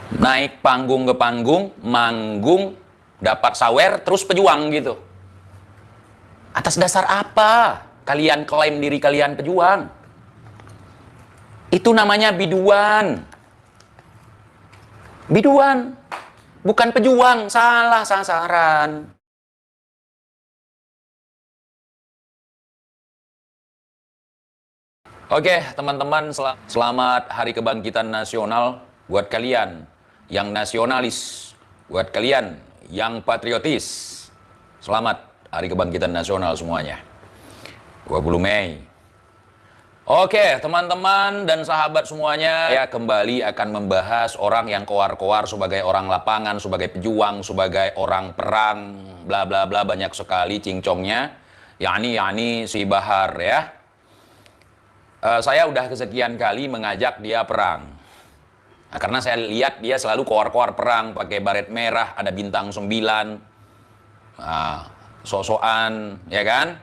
Naik panggung ke panggung, manggung, dapat sawer, terus pejuang gitu. Atas dasar apa kalian klaim diri kalian pejuang? Itu namanya biduan. Biduan, bukan pejuang, salah sasaran. Oke, teman-teman, selamat Hari Kebangkitan Nasional buat kalian yang nasionalis, buat kalian yang patriotis. Selamat Hari Kebangkitan Nasional semuanya. 20 Mei. Oke, teman-teman dan sahabat semuanya, saya kembali akan membahas orang yang koar-koar sebagai orang lapangan, sebagai pejuang, sebagai orang perang, bla bla bla, banyak sekali cincongnya. Yani si Bahar ya. Saya udah kesekian kali mengajak dia perang. Nah, karena saya lihat dia selalu koar-koar perang, pakai baret merah, ada bintang 9, sosokan, ya kan?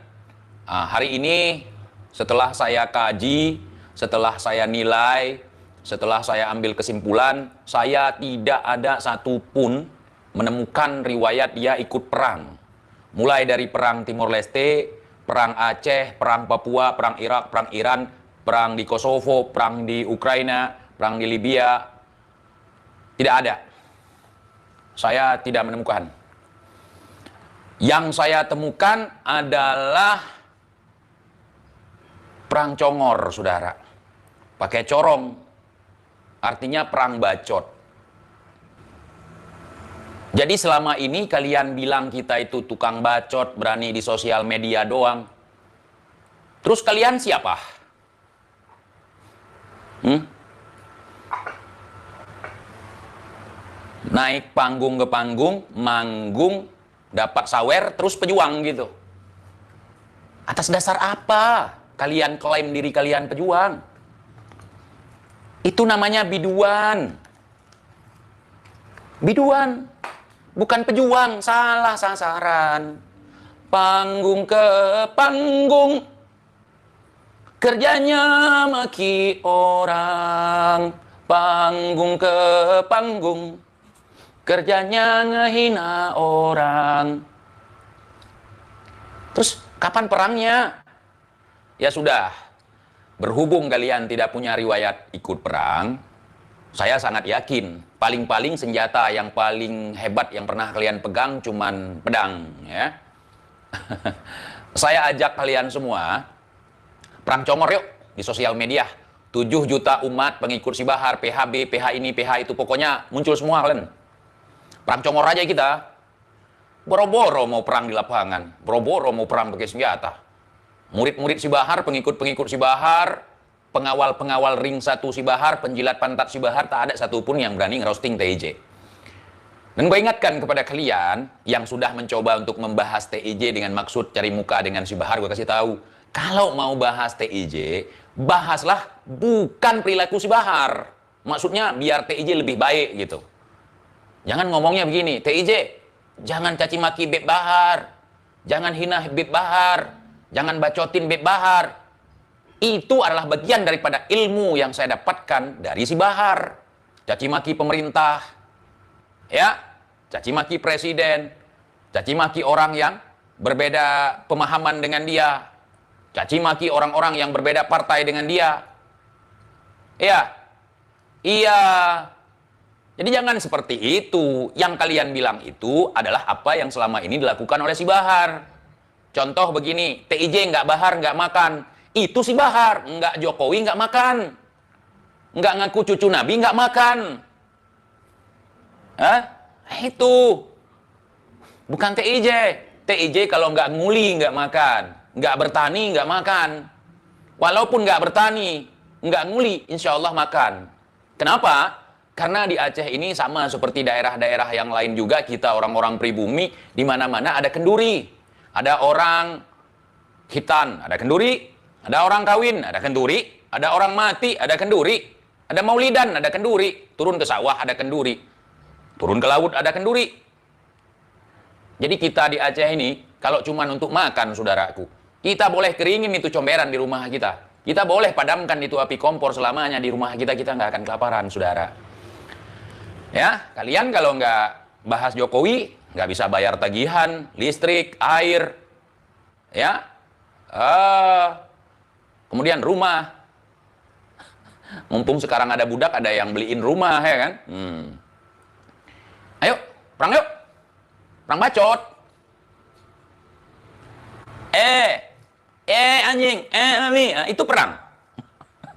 Hari ini setelah saya kaji, setelah saya nilai, setelah saya ambil kesimpulan, saya tidak ada satupun menemukan riwayat dia ikut perang. Mulai dari perang Timor Leste, perang Aceh, perang Papua, perang Irak, perang Iran, perang di Kosovo, perang di Ukraina, perang di Libya. Tidak ada. Saya tidak menemukan. Yang saya temukan adalah perang Congor, saudara. Pakai corong. Artinya perang bacot. Jadi selama ini kalian bilang kita itu tukang bacot, berani di sosial media doang. Terus kalian siapa? Naik panggung ke panggung, manggung, dapat sawer, terus pejuang gitu. Atas dasar apa kalian klaim diri kalian pejuang? Itu namanya biduan. Biduan, bukan pejuang, salah sasaran. Panggung ke panggung, kerjanya maki orang. Panggung ke panggung, kerjanya ngehina orang. Terus kapan perangnya? Ya sudah, berhubung kalian tidak punya riwayat ikut perang, saya sangat yakin paling-paling senjata yang paling hebat yang pernah kalian pegang cuman pedang, ya. Saya ajak kalian semua perang Congor yuk di sosial media. 7 juta umat pengikut si Bahar, PHB, PH ini, PH itu, pokoknya muncul semua kalian. Perang Congor aja kita. Boro-boro mau perang di lapangan, boro-boro mau perang pakai senjata. Murid-murid si Bahar, pengikut-pengikut si Bahar, pengawal-pengawal ring 1 si Bahar, penjilat pantat si Bahar, tak ada satupun yang berani ngerosting TIJ. Dan gue ingatkan kepada kalian yang sudah mencoba untuk membahas TIJ dengan maksud cari muka dengan si Bahar, gue kasih tahu, kalau mau bahas TIJ, bahaslah bukan perilaku si Bahar. Maksudnya biar TIJ lebih baik gitu. Jangan ngomongnya begini, TIJ, jangan caci maki Beb Bahar, jangan hina Beb Bahar, jangan bacotin Beb Bahar. Itu adalah bagian daripada ilmu yang saya dapatkan dari si Bahar. Caci maki pemerintah, ya, caci maki presiden, caci maki orang yang berbeda pemahaman dengan dia, caci maki orang-orang yang berbeda partai dengan dia. Ya, iya. Jadi jangan seperti itu. Yang kalian bilang itu adalah apa yang selama ini dilakukan oleh si Bahar. Contoh begini, TIJ nggak Bahar nggak makan. Itu si Bahar, nggak Jokowi nggak makan. Nggak ngaku cucu Nabi nggak makan. Hah? Itu. Bukan TIJ. TIJ kalau nggak nguli nggak makan. Nggak bertani nggak makan. Walaupun nggak bertani, nggak nguli, insya Allah makan. Kenapa? Karena di Aceh ini sama seperti daerah-daerah yang lain juga, kita orang-orang pribumi, di mana-mana ada kenduri. Ada orang khitan, ada kenduri. Ada orang kawin, ada kenduri. Ada orang mati, ada kenduri. Ada maulidan, ada kenduri. Turun ke sawah, ada kenduri. Turun ke laut, ada kenduri. Jadi kita di Aceh ini, kalau cuma untuk makan, saudaraku, kita boleh keringin itu comberan di rumah kita. Kita boleh padamkan itu api kompor selamanya di rumah kita, kita nggak akan kelaparan, saudara. Ya, kalian kalau nggak bahas Jokowi, nggak bisa bayar tagihan, listrik, air, ya, kemudian rumah. Mumpung sekarang ada budak, ada yang beliin rumah, ya kan? Ayo, perang yuk, perang bacot. Anjing, Ali, itu perang.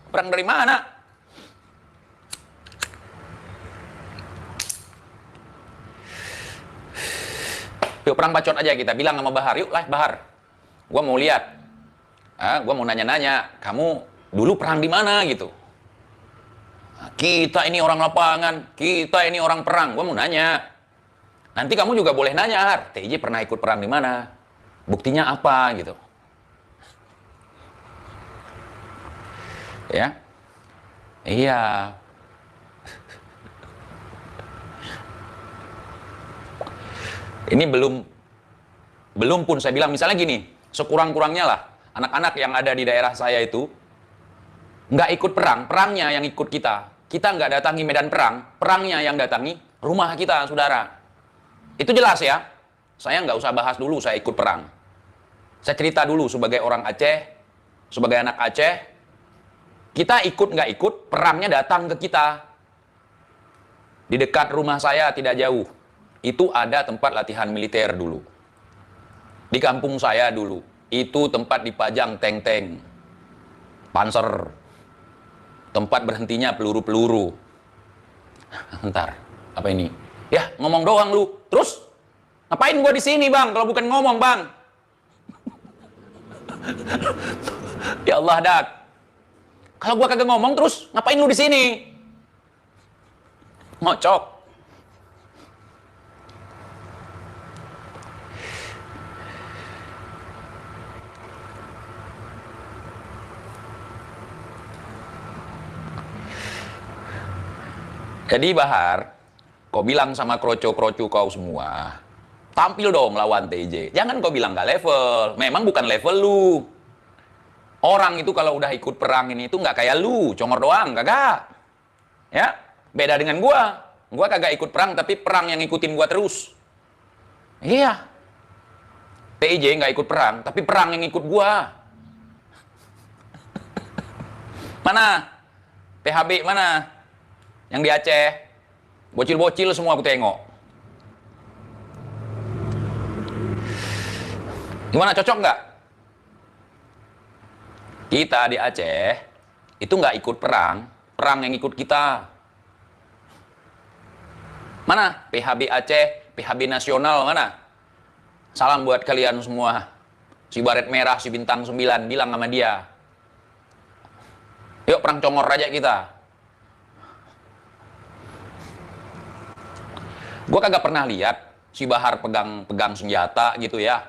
Perang dari mana? Yuk perang bacot aja kita. Bilang sama Bahar, yuk lah Bahar. Gua mau lihat. Gua mau nanya-nanya, kamu dulu perang di mana gitu. Kita ini orang lapangan, kita ini orang perang. Gua mau nanya. Nanti kamu juga boleh nanya, Har. TJ pernah ikut perang di mana? Buktinya apa gitu. Ya. Iya. Ini belum pun saya bilang, misalnya gini, sekurang-kurangnya lah, anak-anak yang ada di daerah saya itu, nggak ikut perang, perangnya yang ikut kita. Kita nggak datangi medan perang, perangnya yang datangi rumah kita, saudara. Itu jelas ya, saya nggak usah bahas dulu saya ikut perang. Saya cerita dulu sebagai orang Aceh, sebagai anak Aceh, kita ikut nggak ikut, perangnya datang ke kita. Di dekat rumah saya tidak jauh. Itu ada tempat latihan militer dulu. Di kampung saya dulu, itu tempat dipajang tank-tank, panser, tempat berhentinya peluru-peluru. Bentar, apa ini? Ya, ngomong doang lu. Terus, ngapain gua di sini bang, kalau bukan ngomong bang? Ya Allah, Dak. Kalau gua kagak ngomong terus, ngapain lu di sini? Ngocok. Jadi Bahar, kau bilang sama kroco-kroco kau semua, tampil dong lawan TJ. Jangan kau bilang gak level, memang bukan level lu. Orang itu kalau udah ikut perang ini itu nggak kayak lu, congor doang, kagak. Ya, beda dengan gua. Gua kagak ikut perang, tapi perang yang ngikutin gua terus. Iya. TJ nggak ikut perang, tapi perang yang ikut gua. Mana? PHB mana? Yang di Aceh, bocil-bocil semua aku tengok. Gimana, cocok nggak? Kita di Aceh, itu nggak ikut perang, perang yang ikut kita. Mana? PHB Aceh, PHB nasional mana? Salam buat kalian semua. Si baret merah, si bintang 9, bilang sama dia. Yuk perang congor aja kita. Gue kagak pernah lihat si Bahar pegang senjata gitu ya.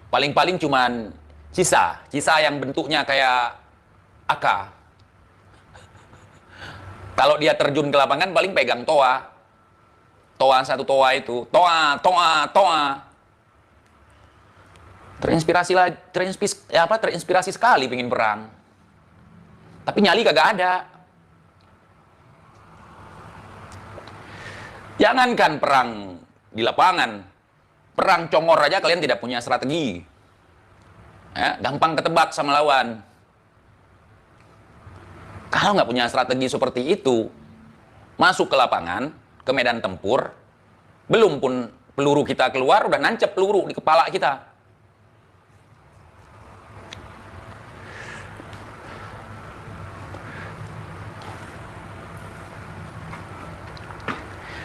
Paling-paling cuman sisa yang bentuknya kayak AK. Kalau dia terjun ke lapangan paling pegang toa. Satu toa itu, toa. Terinspirasi sekali pengen perang. Tapi nyali kagak ada. Jangankan perang di lapangan, perang congor aja kalian tidak punya strategi. Ya, gampang ketebak sama lawan. Kalau nggak punya strategi seperti itu, masuk ke lapangan, ke medan tempur, belum pun peluru kita keluar, udah nancep peluru di kepala kita.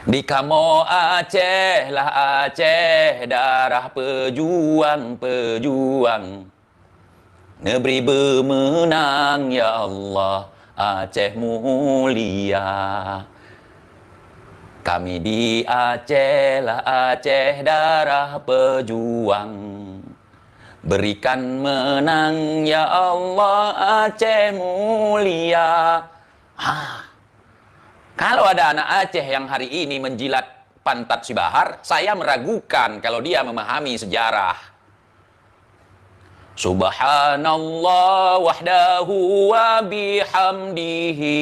Di Kamo Aceh lah Aceh, darah pejuang. Negeri bermenang ya Allah, Aceh mulia. Kami di Aceh lah Aceh, darah pejuang. Berikan menang ya Allah, Aceh mulia. Kalau ada anak Aceh yang hari ini menjilat pantat si Bahar, saya meragukan kalau dia memahami sejarah. Subhanallah wahdahu wa bihamdihi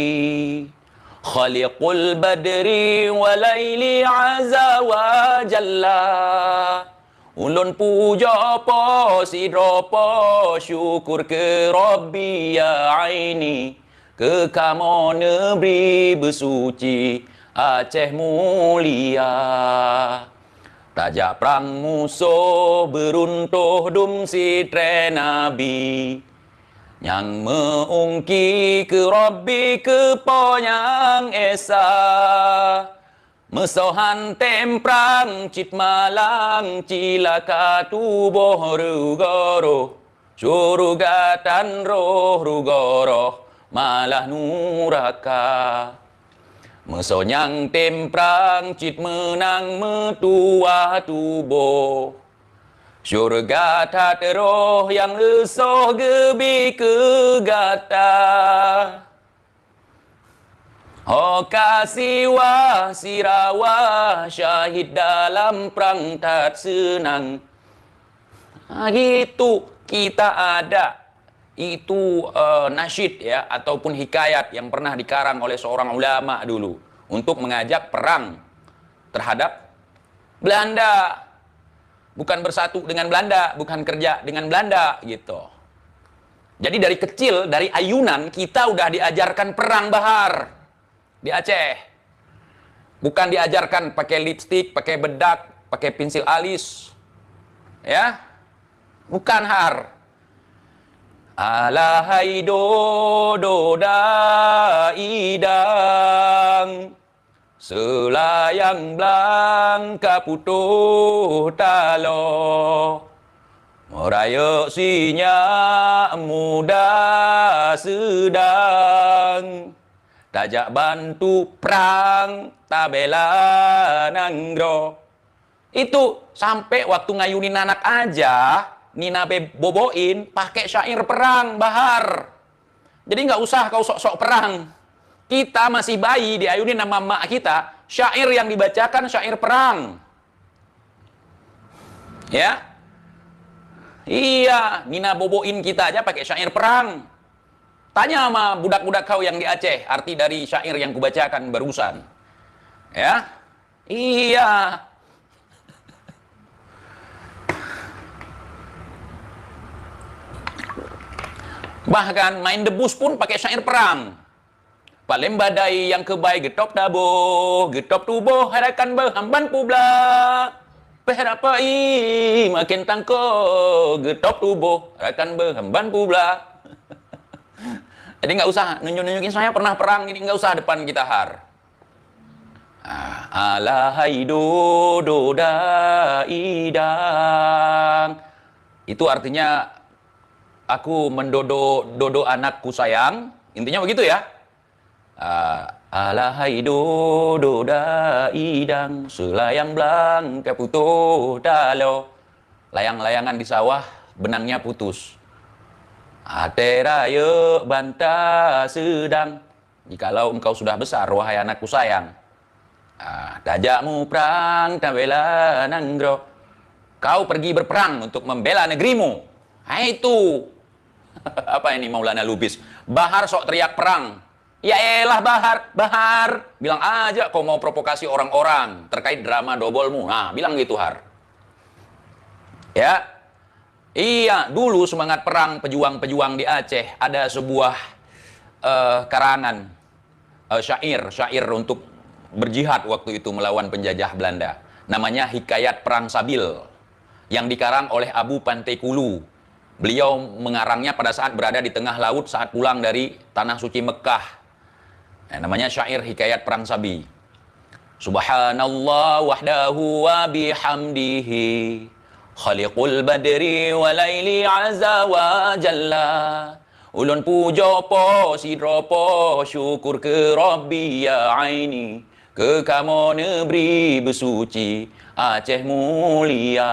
Khaliqul badri walaili azza wa jalla. Ulun puja po sidro po syukur ke Rabbi ya aini, ke kamu negeri bersuci Aceh mulia. Raja perang musuh beruntuh dum si tre nabi, yang meungki ke Rabbi ke ponyang esa. Mesohan temprang cit malang cilaka tubuh rugoro, surugatan roh rugoro malah nuraka. Mesonyang temprang cit menang metua tubuh, syurga tat roh yang lesoh gebi ke gata. Oh kasiwa sirawa syahid dalam perang tat senang. Gitu kita ada. Itu nasyid ya, ataupun hikayat yang pernah dikarang oleh seorang ulama dulu untuk mengajak perang terhadap Belanda. Bukan bersatu dengan Belanda, bukan kerja dengan Belanda gitu. Jadi dari kecil, dari ayunan kita udah diajarkan perang bahar di Aceh. Bukan diajarkan pakai lipstik, pakai bedak, pakai pensil alis. Ya. Bukan har. Alahai dodo da idang, selayang blangka putuh talo, merayuk sinya muda sedang, tajak bantu perang tabela nanggro. Itu sampai waktu ngayunin anak aja, Nina boboin pakai syair perang bahar. Jadi nggak usah kau sok-sok perang. Kita masih bayi diayunin sama mak kita, syair yang dibacakan syair perang. Ya. Iya, Nina boboin kita aja pakai syair perang. Tanya sama budak-budak kau yang di Aceh, arti dari syair yang kubacakan barusan. Ya. Iya. Bahkan main debus pun pakai syair perang. Palem badai yang kebai getop tabuh, getop tubuh harakan berhamban publa. Pehrapai makin tangko, getop tubuh harakan berhamban publa. Jadi nggak usah nunjukin saya pernah perang, ini nggak usah depan kita har. Alahai dodo da idang. Itu artinya aku mendodo anakku sayang, intinya begitu ya. Alahai dodo da idang, selayang blang keputuh dalo. Layang-layangan di sawah, benangnya putus. Ateraya banta sedang, jikalau engkau sudah besar, wahai anakku sayang. Dajakmu perang tabela nanggro. Kau pergi berperang untuk membela negerimu. Itu apa ini Maulana Lubis? Bahar sok teriak perang. Ya elah Bahar. Bilang aja kau mau provokasi orang-orang terkait drama dobolmu. Nah, bilang gitu Har. Ya. Iya, dulu semangat perang pejuang-pejuang di Aceh ada sebuah karangan syair untuk berjihad waktu itu melawan penjajah Belanda. Namanya Hikayat Perang Sabil yang dikarang oleh Abu Pantekulu. Beliau mengarangnya pada saat berada di tengah laut saat pulang dari tanah suci Mekah. Namanya syair Hikayat Perang Sabi. Subhanallah wahdahu wa bihamdihi, khaliqul badri walaili azza wa jalla. Ulun puja po sidro po syukur ke Rabbi ya aini, ke kamu negeri bersuci Aceh mulia.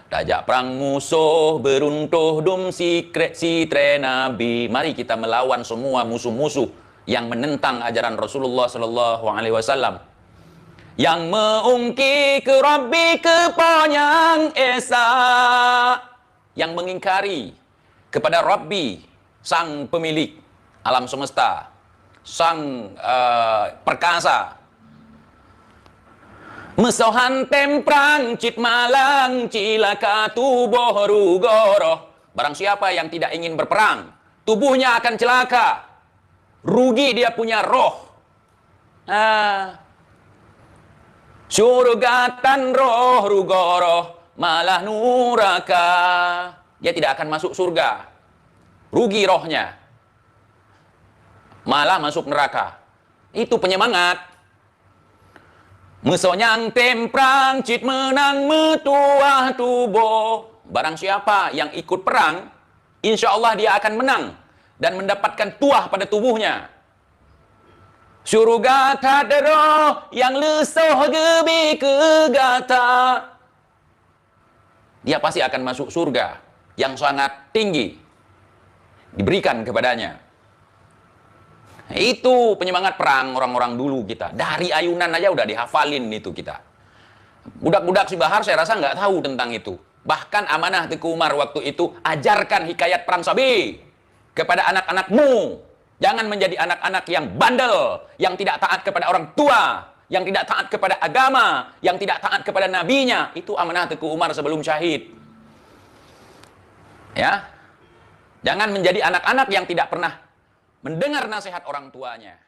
Tajak perang musuh beruntuh dum si tre nabi. Mari kita melawan semua musuh-musuh yang menentang ajaran Rasulullah sallallahu alaihi wasallam. Yang meungki ke Rabbi ke ponyang esa, yang mengingkari kepada Rabbi sang pemilik alam semesta. sang perkasa. Mesohan temprang cit malang cilaka tubuh rugoro. Barang siapa yang tidak ingin berperang, tubuhnya akan celaka. Rugi dia punya roh. Surgatan roh rugoro malah nuraka. Dia tidak akan masuk surga. Rugi rohnya. Malah masuk neraka. Itu penyemangat. Mesonyang temprang cit menang metuah tubuh. Barang siapa yang ikut perang, insya Allah dia akan menang dan mendapatkan tuah pada tubuhnya. Surga tadro yang lesoh gebi kegata. Dia pasti akan masuk surga yang sangat tinggi diberikan kepadanya. Itu penyemangat perang orang-orang dulu kita. Dari ayunan aja udah dihafalin itu kita. Budak-budak si Bahar saya rasa nggak tahu tentang itu. Bahkan amanah Teguh Umar waktu itu, ajarkan hikayat perang Sabi kepada anak-anakmu. Jangan menjadi anak-anak yang bandel, yang tidak taat kepada orang tua, yang tidak taat kepada agama, yang tidak taat kepada nabinya. Itu amanah Teguh Umar sebelum syahid. Ya. Jangan menjadi anak-anak yang tidak pernah mendengar nasihat orang tuanya.